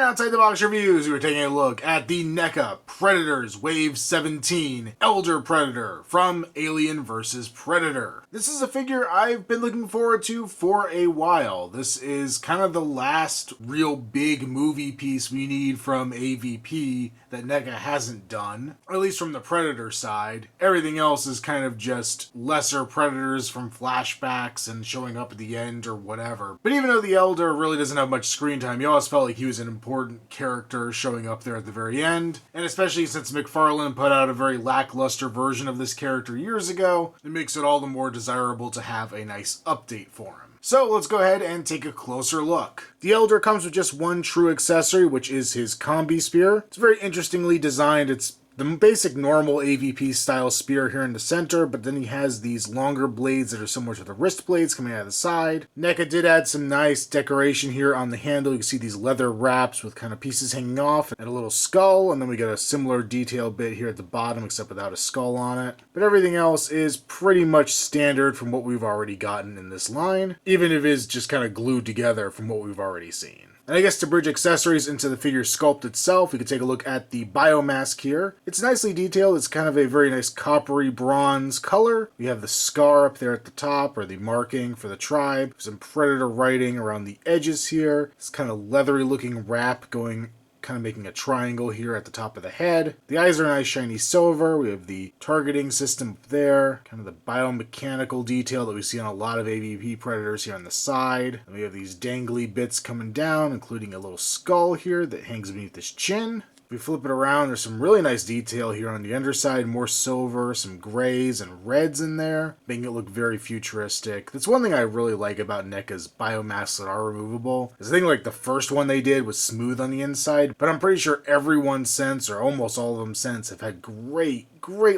Outside the Box Reviews, we were taking a look at the NECA Predators Wave 17 Elder Predator from Alien vs. Predator. This is a figure I've been looking forward to for a while. This is kind of the last real big movie piece we need from AVP that NECA hasn't done, or at least from the Predator side. Everything else is kind of just lesser Predators from flashbacks and showing up at the end or whatever. But even though the Elder really doesn't have much screen time, you always felt like he was an important character showing up there at the very end. And especially since McFarlane put out a very lackluster version of this character years ago, it makes it all the more desirable to have a nice update for him. So let's go ahead and take a closer look. The Elder comes with just one true accessory, which is his combi spear. It's very interestingly designed. It's the basic normal AVP style spear here in the center, but then he has these longer blades that are similar to the wrist blades coming out of the side. NECA did add some nice decoration here on the handle. You can see these leather wraps with kind of pieces hanging off and a little skull, and then we got a similar detail bit here at the bottom except without a skull on it. But everything else is pretty much standard from what we've already gotten in this line, even if it is just kind of glued together from what we've already seen. And I guess to bridge accessories into the figure's sculpt itself, we could take a look at the biomask here. It's nicely detailed. It's kind of a very nice coppery bronze color. We have the scar up there at the top, or the marking for the tribe. Some Predator writing around the edges here. This kind of leathery looking wrap going kind of making a triangle here at the top of the head. The eyes are nice shiny silver. We have the targeting system up there, kind of the biomechanical detail that we see on a lot of AVP Predators here on the side. And we have these dangly bits coming down, including a little skull here that hangs beneath his chin. If we flip it around, there's some really nice detail here on the underside, more silver, some grays and reds in there, making it look very futuristic. That's one thing I really like about NECA's biomasks that are removable. I think like the first one they did was smooth on the inside, but I'm pretty sure everyone since, or almost all of them since, have had great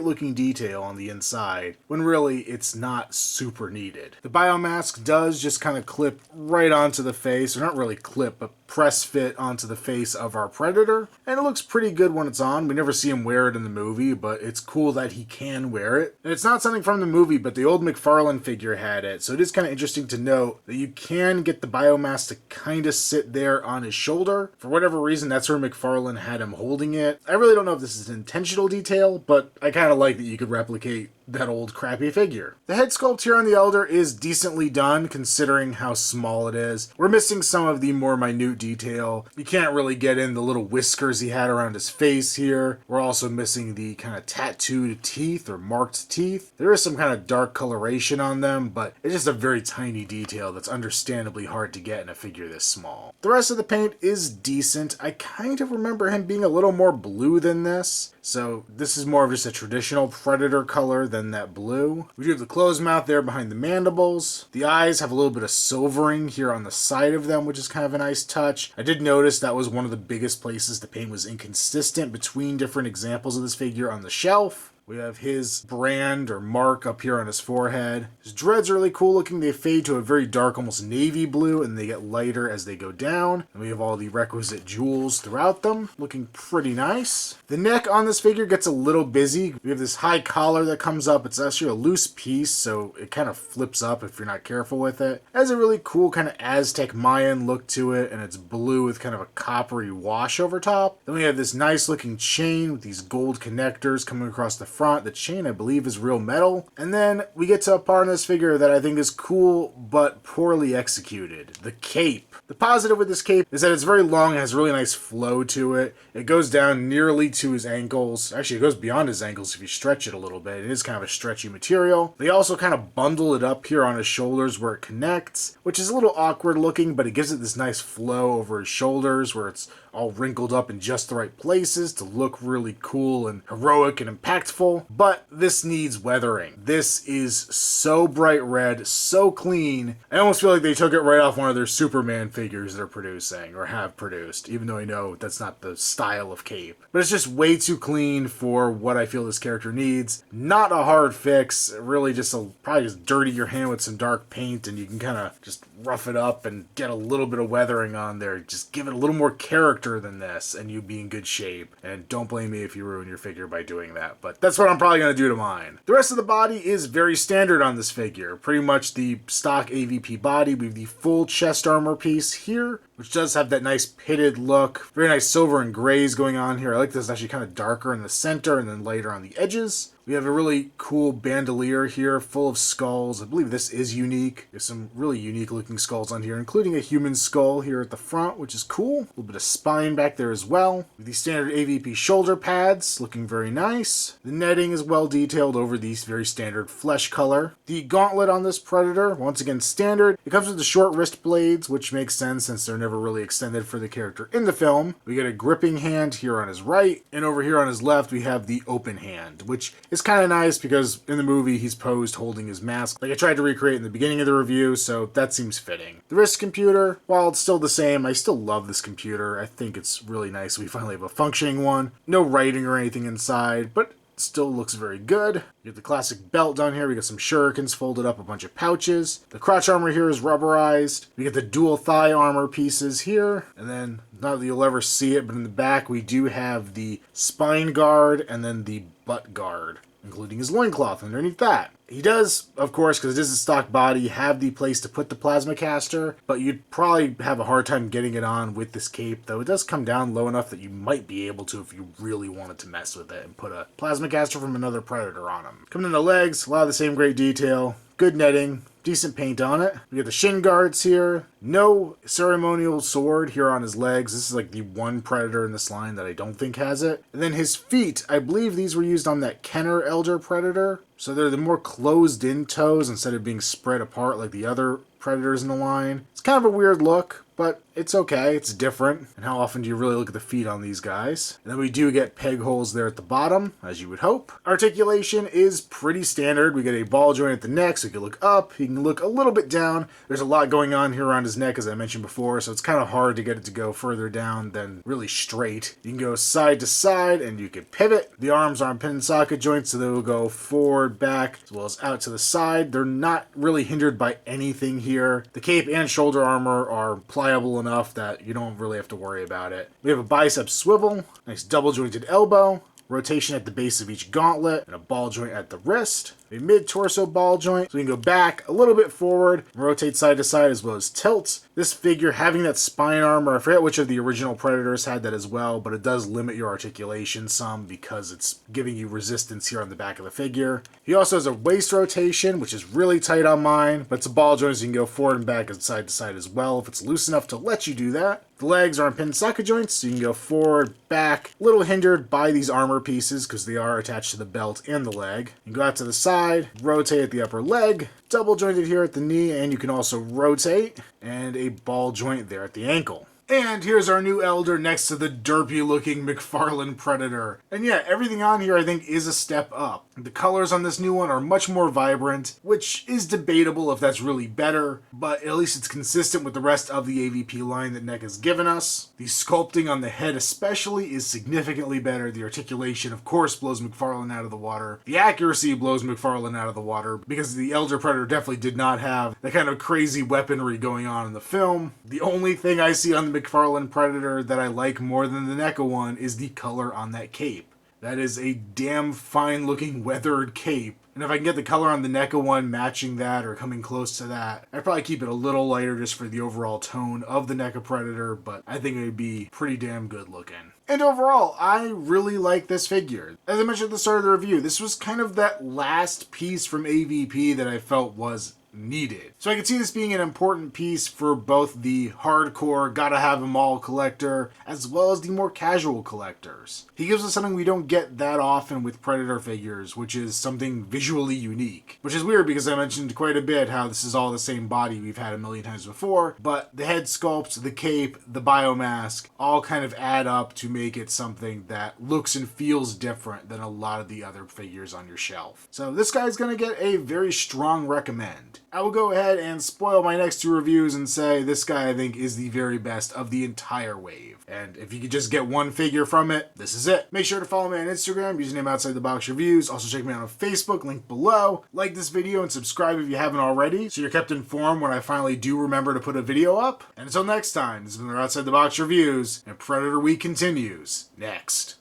looking detail on the inside, when really it's not super needed. The biomask does just kind of clip right onto the face, or not really clip, but press fit onto the face of our Predator, and it looks pretty good when it's on. We never see him wear it in the movie, but it's cool that he can wear it. And it's not something from the movie, but the old McFarlane figure had it, so it is kind of interesting to note that you can get the biomask to kind of sit there on his shoulder. For whatever reason, that's where McFarlane had him holding it. I really don't know if this is an intentional detail, but I kind of like that you could replicate that old crappy figure. The head sculpt here on the Elder is decently done considering how small it is. We're missing some of the more minute detail. You can't really get in the little whiskers he had around his face here. We're also missing the kind of tattooed teeth or marked teeth. There is some kind of dark coloration on them, but it's just a very tiny detail that's understandably hard to get in a figure this small. The rest of the paint is decent. I kind of remember him being a little more blue than this, so this is more of just a traditional Predator color than that blue. We do have the closed mouth there behind the mandibles. The eyes have a little bit of silvering here on the side of them, which is kind of a nice touch. I did notice that was one of the biggest places the paint was inconsistent between different examples of this figure on the shelf. We have his brand or mark up here on his forehead. His dreads are really cool looking. They fade to a very dark, almost navy blue, and they get lighter as they go down. And we have all the requisite jewels throughout them, looking pretty nice. The neck on this figure gets a little busy. We have this high collar that comes up. It's actually a loose piece, so it kind of flips up if you're not careful with it. It has a really cool kind of Aztec Mayan look to it, and it's blue with kind of a coppery wash over top. Then we have this nice looking chain with these gold connectors coming across the front. The chain, I believe, is real metal. And then we get to a part in this figure that I think is cool but poorly executed. The cape. The positive with this cape is that it's very long and has a really nice flow to it. It goes down nearly to his ankles. Actually, it goes beyond his ankles if you stretch it a little bit. It is kind of a stretchy material. They also kind of bundle it up here on his shoulders where it connects, which is a little awkward looking, but it gives it this nice flow over his shoulders where it's all wrinkled up in just the right places to look really cool and heroic and impactful. But this needs weathering. This is so bright red, so clean. I almost feel like they took it right off one of their Superman figures they're producing or have produced, even though I know that's not the style of cape. But it's just way too clean for what I feel this character needs. Not a hard fix, really probably just dirty your hand with some dark paint and you can kind of just rough it up and get a little bit of weathering on there. Just give it a little more character than this and you'd be in good shape. And don't blame me if you ruin your figure by doing that, but that's what I'm probably going to do to mine. The rest of the body is very standard on this figure. Pretty much the stock AVP body. We have the full chest armor piece here. which does have that nice pitted look. Very nice silver and grays going on here. I like this actually kind of darker in the center and then lighter on the edges. We have a really cool bandolier here full of skulls. I believe this is unique. There's some really unique looking skulls on here, including a human skull here at the front, which is cool. A little bit of spine back there as well. With these standard AVP shoulder pads, looking very nice. The netting is well detailed over these very standard flesh color. The gauntlet on this Predator, once again standard. It comes with the short wrist blades, which makes sense since they're never really extended for the character in the film. We get a gripping hand here on his right, and over here on his left we have the open hand, which is kind of nice because in the movie he's posed holding his mask like I tried to recreate in the beginning of the review, so that seems fitting. The wrist computer, while it's still the same, I still love this computer. I think it's really nice we finally have a functioning one. No writing or anything inside, but still looks very good. You get the classic belt down here. We got some shurikens folded up, a bunch of pouches. The crotch armor here is rubberized. We get the dual thigh armor pieces here. And then, not that you'll ever see it, but in the back we do have the spine guard and then the butt guard, including his loincloth underneath that. He does, of course, because it is a stock body, have the place to put the plasma caster, but you'd probably have a hard time getting it on with this cape, though it does come down low enough that you might be able to if you really wanted to mess with it and put a plasma caster from another Predator on him. Coming in the legs, a lot of the same great detail, good netting, decent paint on it. We get the shin guards here. No ceremonial sword here on his legs. This is like the one Predator in this line that I don't think has it. And then his feet, I believe these were used on that Kenner Elder Predator. So they're the more closed in toes instead of being spread apart like the other Predators in the line. It's kind of a weird look, but it's okay. It's different. And how often do you really look at the feet on these guys? And then we do get peg holes there at the bottom, as you would hope. Articulation is pretty standard. We get a ball joint at the neck, so you can look up. You can look a little bit down. There's a lot going on here around his neck, as I mentioned before, so it's kind of hard to get it to go further down than really straight. You can go side to side, and you can pivot. The arms are on pin and socket joints, so they will go forward, back, as well as out to the side. They're not really hindered by anything here. The cape and shoulder armor are pliable enough that you don't really have to worry about it. We have a bicep swivel, nice double jointed elbow, rotation at the base of each gauntlet, and a ball joint at the wrist. A mid-torso ball joint, so we can go back a little bit forward, and rotate side to side as well as tilt. This figure having that spine armor, I forget which of the original Predators had that as well, but it does limit your articulation some because it's giving you resistance here on the back of the figure. He also has a waist rotation, which is really tight on mine, but it's a ball joint so you can go forward and back and side to side as well if it's loose enough to let you do that. The legs are on pin and socket joints, so you can go forward, back, a little hindered by these armor pieces because they are attached to the belt and the leg. You can go out to the side, rotate at the upper leg, double jointed here at the knee, and you can also rotate, and a ball joint there at the ankle. And here's our new Elder next to the derpy looking McFarlane Predator. And yeah, everything on here I think is a step up. The colors on this new one are much more vibrant, which is debatable if that's really better, but at least it's consistent with the rest of the AVP line that NECA has given us. The sculpting on the head especially is significantly better. The articulation, of course, blows McFarlane out of the water. The accuracy blows McFarlane out of the water because the Elder Predator definitely did not have the kind of crazy weaponry going on in the film. The only thing I see on the McFarlane Predator that I like more than the NECA one is the color on that cape. That is a damn fine looking weathered cape. And if I can get the color on the NECA one matching that or coming close to that, I'd probably keep it a little lighter just for the overall tone of the NECA Predator, but I think it would be pretty damn good looking. And overall, I really like this figure. As I mentioned at the start of the review, this was kind of that last piece from AVP that I felt was needed. So I could see this being an important piece for both the hardcore, gotta have them all collector, as well as the more casual collectors. He gives us something we don't get that often with Predator figures, which is something visually unique. Which is weird because I mentioned quite a bit how this is all the same body we've had a million times before, but the head sculpt, the cape, the biomask, all kind of add up to make it something that looks and feels different than a lot of the other figures on your shelf. So this guy's gonna get a very strong recommend. I will go ahead and spoil my next two reviews and say this guy I think is the very best of the entire wave. And if you could just get one figure from it, this is it. Make sure to follow me on Instagram, username Outside the Box Reviews. Also check me out on Facebook, link below. Like this video and subscribe if you haven't already, so you're kept informed when I finally do remember to put a video up. And until next time, this has been Outside the Box Reviews, and Predator Week continues next.